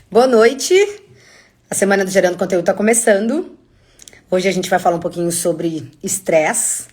Boa noite! A semana do Gerando Conteúdo está começando. Hoje a gente vai falar um pouquinho sobre estresse.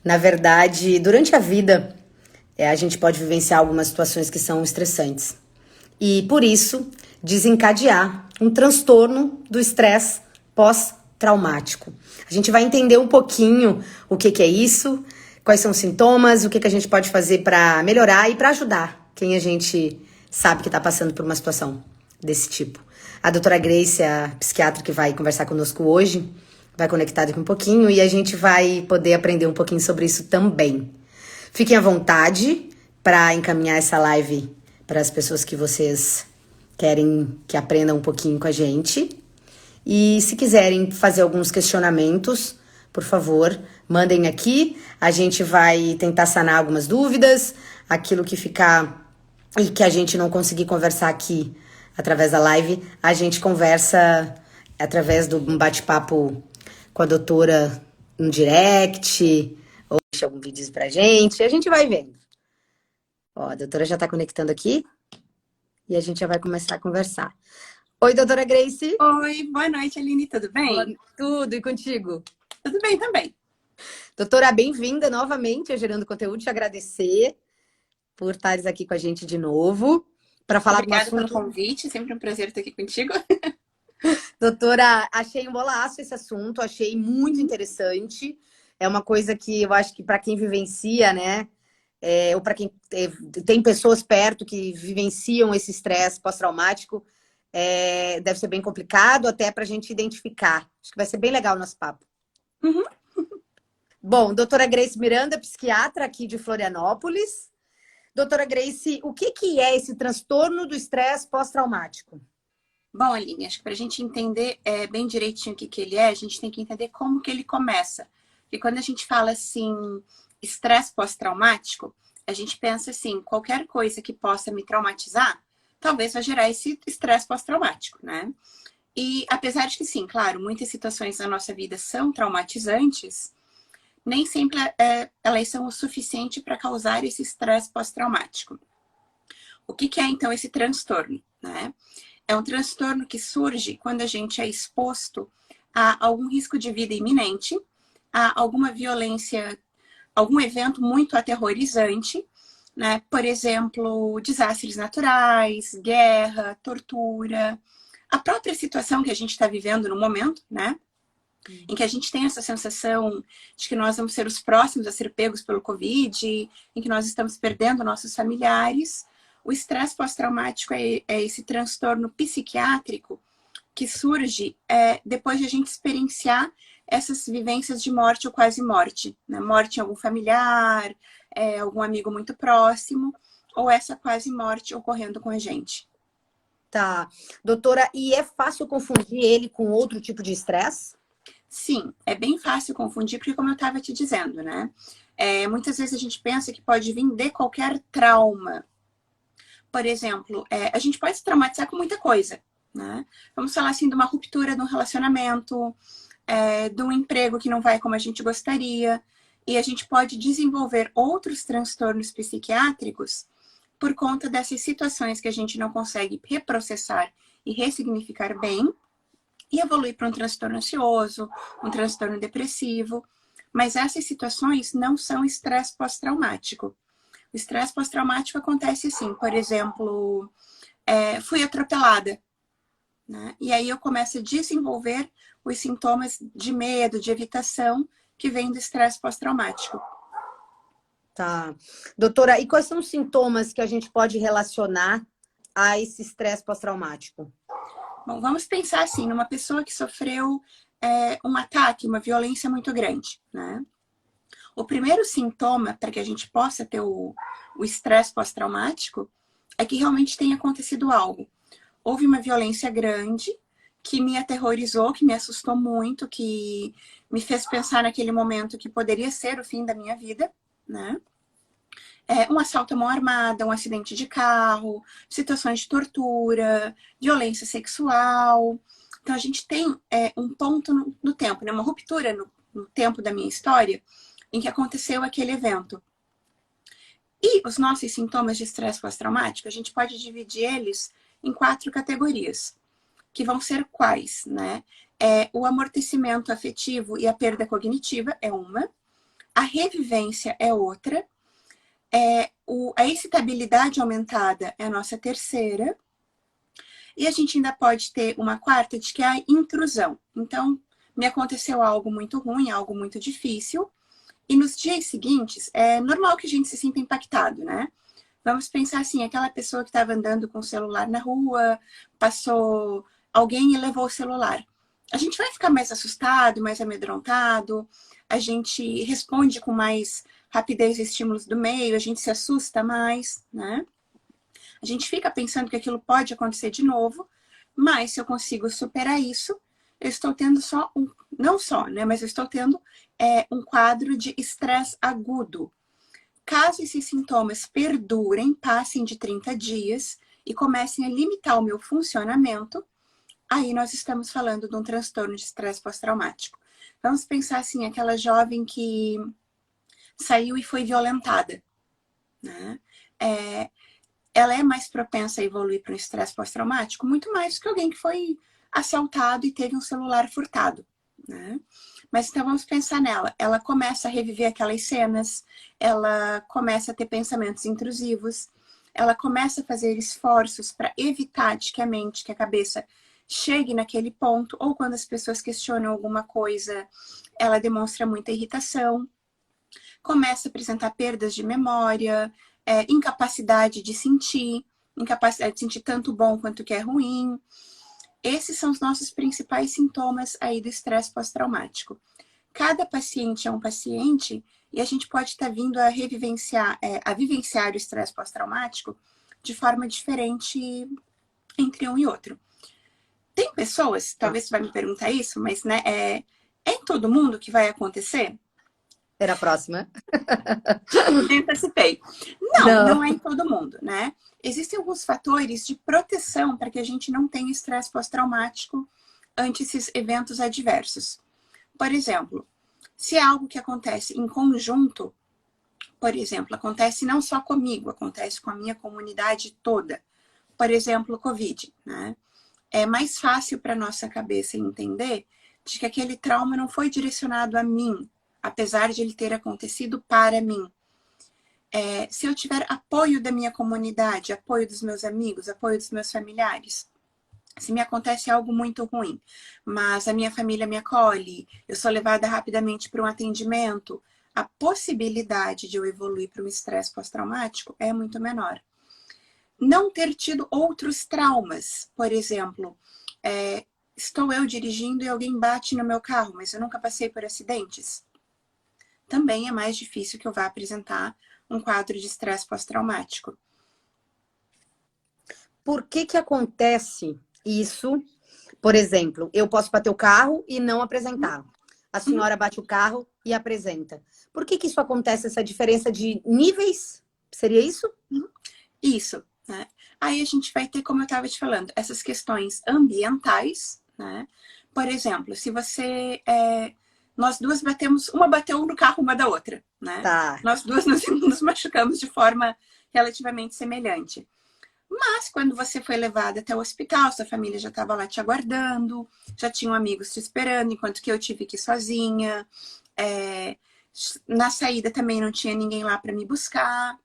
Na verdade, durante a vida, a gente pode vivenciar algumas situações que são estressantes. E, por isso, desencadear um transtorno do estresse pós-traumático. A gente vai entender um pouquinho o que é isso, quais são os sintomas, o que a gente pode fazer para melhorar e para ajudar quem a gente sabe que está passando por uma situação desse tipo. A doutora Grace, a psiquiatra que vai conversar conosco hoje, vai conectar daqui um pouquinho e a gente vai poder aprender um pouquinho sobre isso também. Fiquem à vontade para encaminhar essa live para as pessoas que vocês querem que aprendam um pouquinho com a gente. E se quiserem fazer alguns questionamentos, por favor, mandem aqui. A gente vai tentar sanar algumas dúvidas, aquilo que ficar e que a gente não conseguir conversar aqui através da live, a gente conversa através do bate-papo com a doutora no direct, ou deixa algum vídeo pra gente, a gente vai vendo. Ó, a doutora já tá conectando aqui e a gente já vai começar a conversar. Oi, doutora Grace. Oi, boa noite, Aline, tudo bem? Tudo, e contigo? Tudo bem também. Doutora, bem-vinda novamente a Gerando Conteúdo, te agradecer por estares aqui com a gente de novo. Para falar Obrigada pelo convite, sempre um prazer estar aqui contigo. Doutora, achei um bolaço esse assunto, achei muito interessante. É uma coisa que eu acho que para quem vivencia, né? Ou para quem tem pessoas perto que vivenciam esse estresse pós-traumático, deve ser bem complicado até para a gente identificar. Acho que vai ser bem legal o nosso papo. Uhum. Bom, doutora Grace Miranda, psiquiatra aqui de Florianópolis. Doutora Grace, o que é esse transtorno do estresse pós-traumático? Bom, Aline, acho que para a gente entender bem direitinho o que ele é, a gente tem que entender como que ele começa. Porque quando a gente fala assim, estresse pós-traumático, a gente pensa assim, qualquer coisa que possa me traumatizar, talvez vai gerar esse estresse pós-traumático, né? E apesar de que sim, claro, muitas situações da nossa vida são traumatizantes, nem sempre elas são o suficiente para causar esse estresse pós-traumático. O que é, então, esse transtorno, né? É um transtorno que surge quando a gente é exposto a algum risco de vida iminente, a alguma violência, algum evento muito aterrorizante, né? Por exemplo, desastres naturais, guerra, tortura, a própria situação que a gente está vivendo no momento, né? Em que a gente tem essa sensação de que nós vamos ser os próximos a ser pegos pelo Covid, em que nós estamos perdendo nossos familiares. O estresse pós-traumático é esse transtorno psiquiátrico que surge depois de a gente experienciar essas vivências de morte ou quase morte, né? Morte em algum familiar, algum amigo muito próximo, ou essa quase morte ocorrendo com a gente. Tá. Doutora, e é fácil confundir ele com outro tipo de estresse? Sim, é bem fácil confundir, porque como eu estava te dizendo, né? Muitas vezes a gente pensa que pode vir de qualquer trauma. Por exemplo, a gente pode se traumatizar com muita coisa, né? Vamos falar assim de uma ruptura de um relacionamento, de um emprego que não vai como a gente gostaria. E a gente pode desenvolver outros transtornos psiquiátricos por conta dessas situações que a gente não consegue reprocessar e ressignificar bem, e evoluir para um transtorno ansioso, um transtorno depressivo. Mas essas situações não são estresse pós-traumático. O estresse pós-traumático acontece assim, por exemplo, fui atropelada, né? E aí eu começo a desenvolver os sintomas de medo, de evitação, que vem do estresse pós-traumático. Tá. Doutora, e quais são os sintomas que a gente pode relacionar a esse estresse pós-traumático? Bom, vamos pensar assim, numa pessoa que sofreu um ataque, uma violência muito grande, né? O primeiro sintoma para que a gente possa ter o estresse pós-traumático é que realmente tenha acontecido algo. Houve uma violência grande que me aterrorizou, que me assustou muito, que me fez pensar naquele momento que poderia ser o fim da minha vida, né? Um assalto à mão armada, um acidente de carro, situações de tortura, violência sexual. Então, a gente tem um ponto no tempo, né? Uma ruptura no tempo da minha história em que aconteceu aquele evento. E os nossos sintomas de estresse pós-traumático, a gente pode dividir eles em 4 categorias, que vão ser quais, né? O amortecimento afetivo e a perda cognitiva é uma, a revivência é outra, a excitabilidade aumentada é a nossa terceira, e a gente ainda pode ter uma quarta, de que é a intrusão. Então, me aconteceu algo muito ruim, algo muito difícil, e nos dias seguintes, é normal que a gente se sinta impactado, né? Vamos pensar assim, aquela pessoa que estava andando com o celular na rua, passou alguém e levou o celular. A gente vai ficar mais assustado, mais amedrontado, a gente responde com mais rapidez aos estímulos do meio, a gente se assusta mais, né? A gente fica pensando que aquilo pode acontecer de novo, mas se eu consigo superar isso, eu estou tendo não só, né? Mas eu estou tendo um quadro de estresse agudo. Caso esses sintomas perdurem, passem de 30 dias e comecem a limitar o meu funcionamento, aí nós estamos falando de um transtorno de estresse pós-traumático. Vamos pensar assim, aquela jovem que saiu e foi violentada, né? Ela é mais propensa a evoluir para um estresse pós-traumático, muito mais do que alguém que foi assaltado e teve um celular furtado, né? Mas então vamos pensar nela. Ela começa a reviver aquelas cenas, ela começa a ter pensamentos intrusivos, ela começa a fazer esforços para evitar de que a mente, que a cabeça chegue naquele ponto, ou quando as pessoas questionam alguma coisa, ela demonstra muita irritação, começa a apresentar perdas de memória, incapacidade de sentir tanto bom quanto que é ruim. Esses são os nossos principais sintomas aí do estresse pós-traumático. Cada paciente é um paciente e a gente pode estar vindo a vivenciar o estresse pós-traumático de forma diferente entre um e outro. Tem pessoas, talvez você vai me perguntar isso, mas né, é em todo mundo que vai acontecer? Era a próxima. Me antecipei. Não é em todo mundo, né? Existem alguns fatores de proteção para que a gente não tenha estresse pós-traumático ante esses eventos adversos. Por exemplo, se é algo que acontece em conjunto, por exemplo, acontece não só comigo, acontece com a minha comunidade toda. Por exemplo, o Covid, né? É mais fácil para nossa cabeça entender de que aquele trauma não foi direcionado a mim, apesar de ele ter acontecido para mim. Se eu tiver apoio da minha comunidade, apoio dos meus amigos, apoio dos meus familiares, se me acontece algo muito ruim, mas a minha família me acolhe, eu sou levada rapidamente para um atendimento, a possibilidade de eu evoluir para um estresse pós-traumático é muito menor. Não ter tido outros traumas, por exemplo, estou eu dirigindo e alguém bate no meu carro, mas eu nunca passei por acidentes, também é mais difícil que eu vá apresentar um quadro de estresse pós-traumático. Por que acontece isso? Por exemplo, eu posso bater o carro e não apresentar. A senhora bate o carro e apresenta. Por que isso acontece, essa diferença de níveis? Seria isso? Isso, né? Aí a gente vai ter, como eu estava te falando, essas questões ambientais, né? Por exemplo, se você... nós duas batemos, uma bateu no carro uma da outra, né? Tá. Nós duas nos machucamos de forma relativamente semelhante. Mas quando você foi levada até o hospital, sua família já estava lá te aguardando, já tinham amigos te esperando, enquanto que eu tive que ir sozinha. Na saída também não tinha ninguém lá para me buscar.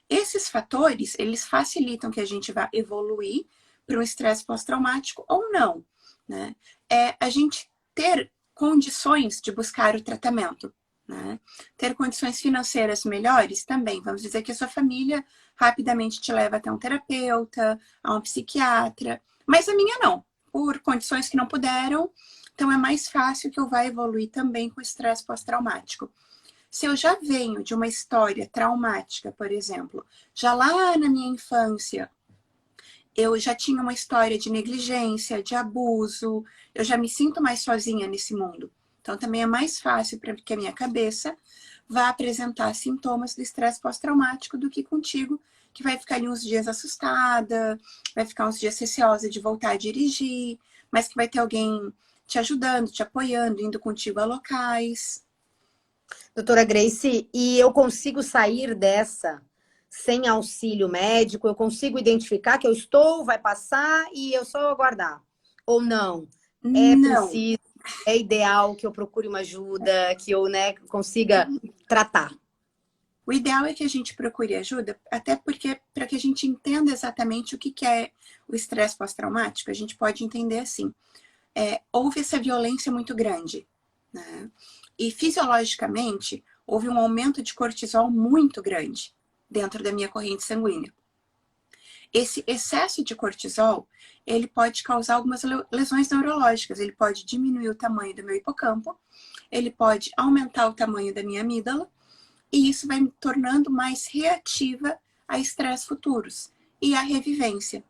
Esses fatores, eles facilitam que a gente vá evoluir para um estresse pós-traumático ou não, né? A gente ter condições de buscar o tratamento, né? Ter condições financeiras melhores também. Vamos dizer que a sua família rapidamente te leva até um terapeuta, a um psiquiatra, mas a minha não, por condições que não puderam, então é mais fácil que eu vá evoluir também com estresse pós-traumático. Se eu já venho de uma história traumática, por exemplo, já lá na minha infância, eu já tinha uma história de negligência, de abuso, eu já me sinto mais sozinha nesse mundo. Então também é mais fácil para que a minha cabeça vá apresentar sintomas do estresse pós-traumático do que contigo, que vai ficar ali uns dias assustada, vai ficar uns dias receosa de voltar a dirigir, mas que vai ter alguém te ajudando, te apoiando, indo contigo a locais. Doutora Grace, e eu consigo sair dessa sem auxílio médico? Eu consigo identificar que eu estou, vai passar e eu só aguardar? Ou não? É Não. preciso, é ideal que eu procure uma ajuda, que eu, né, consiga tratar? O ideal é que a gente procure ajuda, até porque, para que a gente entenda exatamente o que é o estresse pós-traumático, a gente pode entender assim: houve essa violência muito grande, né? E fisiologicamente, houve um aumento de cortisol muito grande dentro da minha corrente sanguínea. Esse excesso de cortisol, ele pode causar algumas lesões neurológicas. Ele pode diminuir o tamanho do meu hipocampo, ele pode aumentar o tamanho da minha amígdala, e isso vai me tornando mais reativa a estresses futuros e a revivência.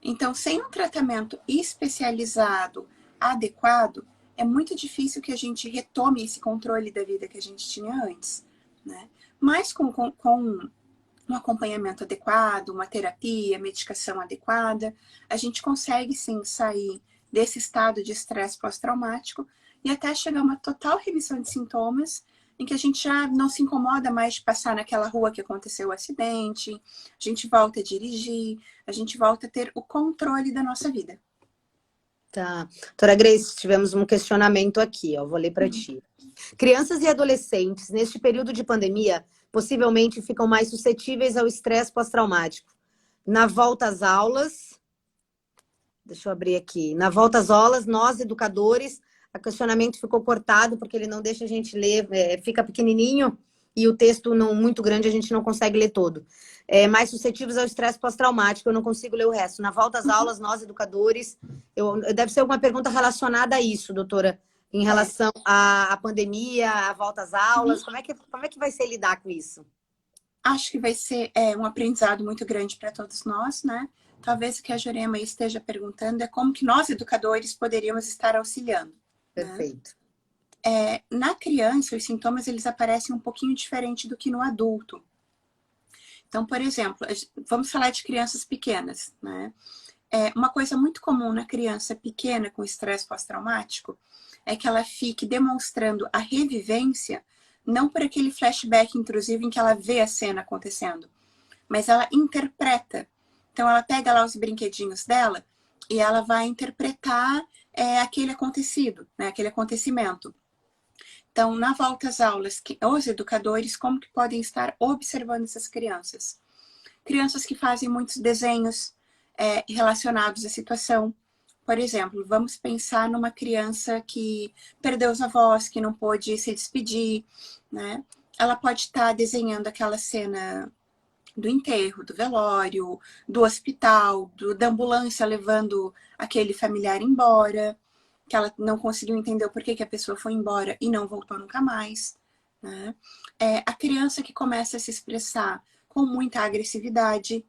Então, sem um tratamento especializado, adequado, é muito difícil que a gente retome esse controle da vida que a gente tinha antes, né? Mas com um acompanhamento adequado, uma terapia, medicação adequada, a gente consegue sim sair desse estado de estresse pós-traumático e até chegar a uma total remissão de sintomas, em que a gente já não se incomoda mais de passar naquela rua que aconteceu o acidente, a gente volta a dirigir, a gente volta a ter o controle da nossa vida. Tá. Doutora Grace, tivemos um questionamento aqui, ó, vou ler para ti. Crianças e adolescentes, neste período de pandemia, possivelmente ficam mais suscetíveis ao estresse pós-traumático. Na volta às aulas, deixa eu abrir aqui. Na volta às aulas, nós, educadores, o questionamento ficou cortado porque ele não deixa a gente ler, fica pequenininho e o texto não muito grande, a gente não consegue ler todo. Mais suscetíveis ao estresse pós-traumático, eu não consigo ler o resto. Na volta às aulas, nós, educadores, deve ser alguma pergunta relacionada a isso, doutora, em relação à pandemia, à volta às aulas, como é que vai ser lidar com isso? Acho que vai ser um aprendizado muito grande para todos nós, né? Talvez o que a Jurema esteja perguntando é como que nós, educadores, poderíamos estar auxiliando. Perfeito. Né? Na criança, os sintomas eles aparecem um pouquinho diferente do que no adulto. Então, por exemplo, vamos falar de crianças pequenas, né? Uma coisa muito comum na criança pequena com estresse pós-traumático é que ela fique demonstrando a revivência, não por aquele flashback intrusivo em que ela vê a cena acontecendo, mas ela interpreta. Então, ela pega lá os brinquedinhos dela e ela vai interpretar aquele acontecido, né? Aquele acontecimento. Então, na volta às aulas, os educadores, como que podem estar observando essas crianças? Crianças que fazem muitos desenhos relacionados à situação. Por exemplo, vamos pensar numa criança que perdeu os avós, que não pôde se despedir, né? Ela pode estar desenhando aquela cena do enterro, do velório, do hospital, da ambulância levando aquele familiar embora, que ela não conseguiu entender o porquê que a pessoa foi embora e não voltou nunca mais. Né? A criança que começa a se expressar com muita agressividade,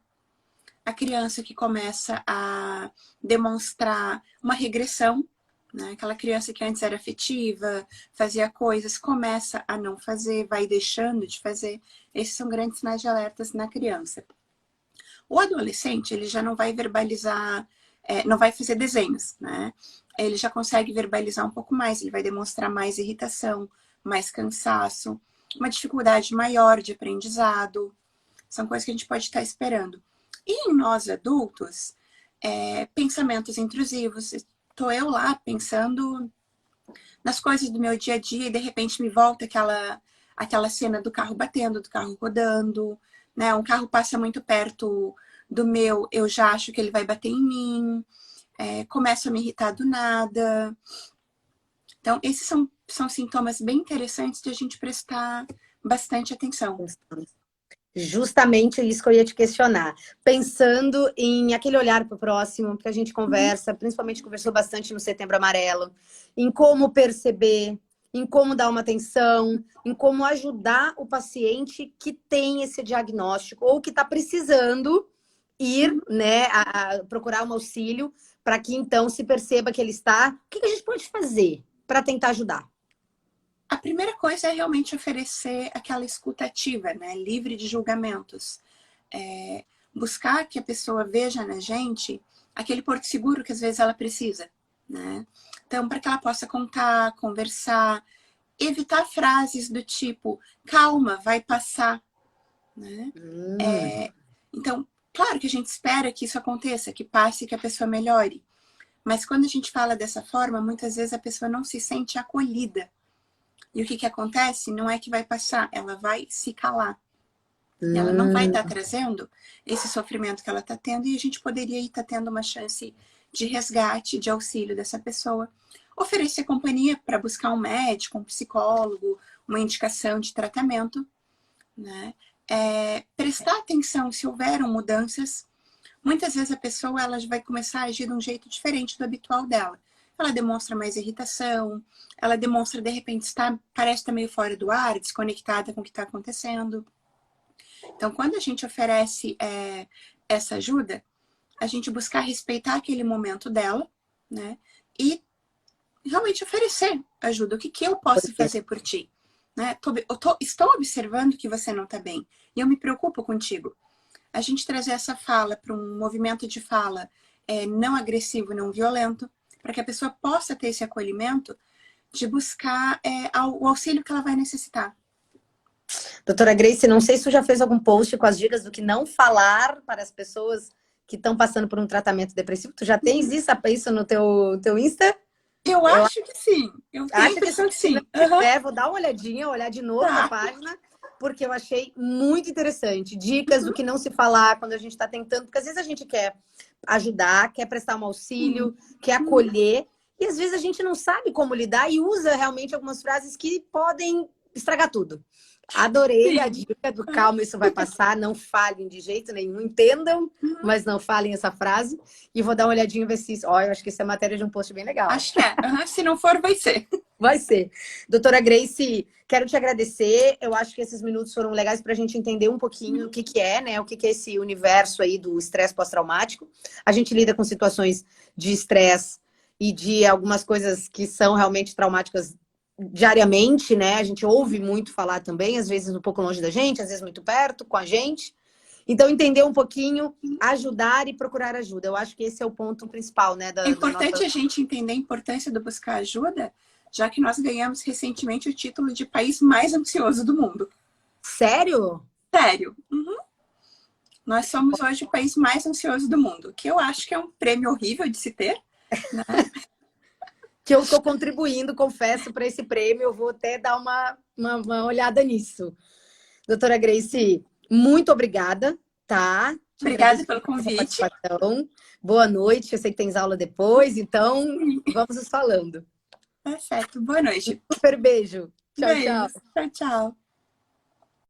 a criança que começa a demonstrar uma regressão, né? Aquela criança que antes era afetiva, fazia coisas, começa a não fazer, vai deixando de fazer. Esses são grandes sinais de alertas na criança. O adolescente, ele já não vai verbalizar, não vai fazer desenhos, né? Ele já consegue verbalizar um pouco mais, ele vai demonstrar mais irritação, mais cansaço, uma dificuldade maior de aprendizado. São coisas que a gente pode estar esperando. E em nós adultos, pensamentos intrusivos. Estou eu lá pensando nas coisas do meu dia a dia e de repente me volta aquela cena do carro batendo, do carro rodando, né? Um carro passa muito perto do meu, eu já acho que ele vai bater em mim, começo a me irritar do nada. Então, esses são sintomas bem interessantes de a gente prestar bastante atenção. Justamente isso que eu ia te questionar. Pensando em aquele olhar para o próximo, que a gente conversa, principalmente conversou bastante no Setembro Amarelo, em como perceber, em como dar uma atenção, em como ajudar o paciente que tem esse diagnóstico ou que está precisando ir, né, a procurar um auxílio para que então se perceba que ele está. O que a gente pode fazer para tentar ajudar? A primeira coisa é realmente oferecer aquela escuta ativa, né? Livre de julgamentos. Buscar que a pessoa veja na gente aquele porto seguro que às vezes ela precisa, né? Então, para que ela possa contar, conversar, evitar frases do tipo, calma, vai passar, né? Então, claro que a gente espera que isso aconteça, que passe, que a pessoa melhore. Mas quando a gente fala dessa forma, muitas vezes a pessoa não se sente acolhida. E o que acontece? Não é que vai passar, ela vai se calar. Ela não vai estar trazendo esse sofrimento que ela está tendo, e a gente poderia estar tendo uma chance de resgate, de auxílio dessa pessoa. Oferecer companhia para buscar um médico, um psicólogo, uma indicação de tratamento, né? Prestar atenção se houveram mudanças. Muitas vezes a pessoa ela vai começar a agir de um jeito diferente do habitual dela. Ela demonstra mais irritação, ela demonstra, de repente, parece estar meio fora do ar, desconectada com o que está acontecendo. Então, quando a gente oferece essa ajuda, a gente buscar respeitar aquele momento dela, né? E realmente oferecer ajuda. O que eu posso fazer por ti? Né? Estou observando que você não está bem e eu me preocupo contigo. A gente trazer essa fala para um movimento de fala não agressivo, não violento, para que a pessoa possa ter esse acolhimento de buscar o auxílio que ela vai necessitar. Doutora Grace, não sei se você já fez algum post com as dicas do que não falar para as pessoas que estão passando por um tratamento depressivo. Tu já tens isso no teu Insta? Eu acho que sim. Eu tenho a impressão que sim. Vou dar uma olhadinha, olhar de novo na página, porque eu achei muito interessante. Dicas do que não se falar quando a gente está tentando, porque às vezes a gente quer ajudar, quer prestar um auxílio, quer acolher, e às vezes a gente não sabe como lidar e usa realmente algumas frases que podem estragar tudo. Adorei a dica do calma, isso vai passar, não falem de jeito nenhum, entendam, mas não falem essa frase. E vou dar uma olhadinha e ver se isso... eu acho que isso é matéria de um post bem legal. Acho que é. Se não for, vai ser. Vai ser. Doutora Grace, quero te agradecer. Eu acho que esses minutos foram legais para a gente entender um pouquinho o que é, né? O que é esse universo aí do estresse pós-traumático. A gente lida com situações de estresse e de algumas coisas que são realmente traumáticas diariamente, né? A gente ouve muito falar também, às vezes um pouco longe da gente, às vezes muito perto, com a gente. Então, entender um pouquinho, ajudar e procurar ajuda. Eu acho que esse é o ponto principal, né? É importante a gente entender a importância do buscar ajuda, já que nós ganhamos recentemente o título de país mais ansioso do mundo. Sério? Sério. Nós somos hoje o país mais ansioso do mundo, que eu acho que é um prêmio horrível de se ter, né? Que eu estou contribuindo, confesso, para esse prêmio. Eu vou até dar uma olhada nisso. Doutora Grace, muito obrigada, tá? Obrigada pelo convite. Boa noite, eu sei que tens aula depois, então vamos nos falando. Tá certo, boa noite. Super beijo. Tchau, Beijo. tchau. Tchau, tchau.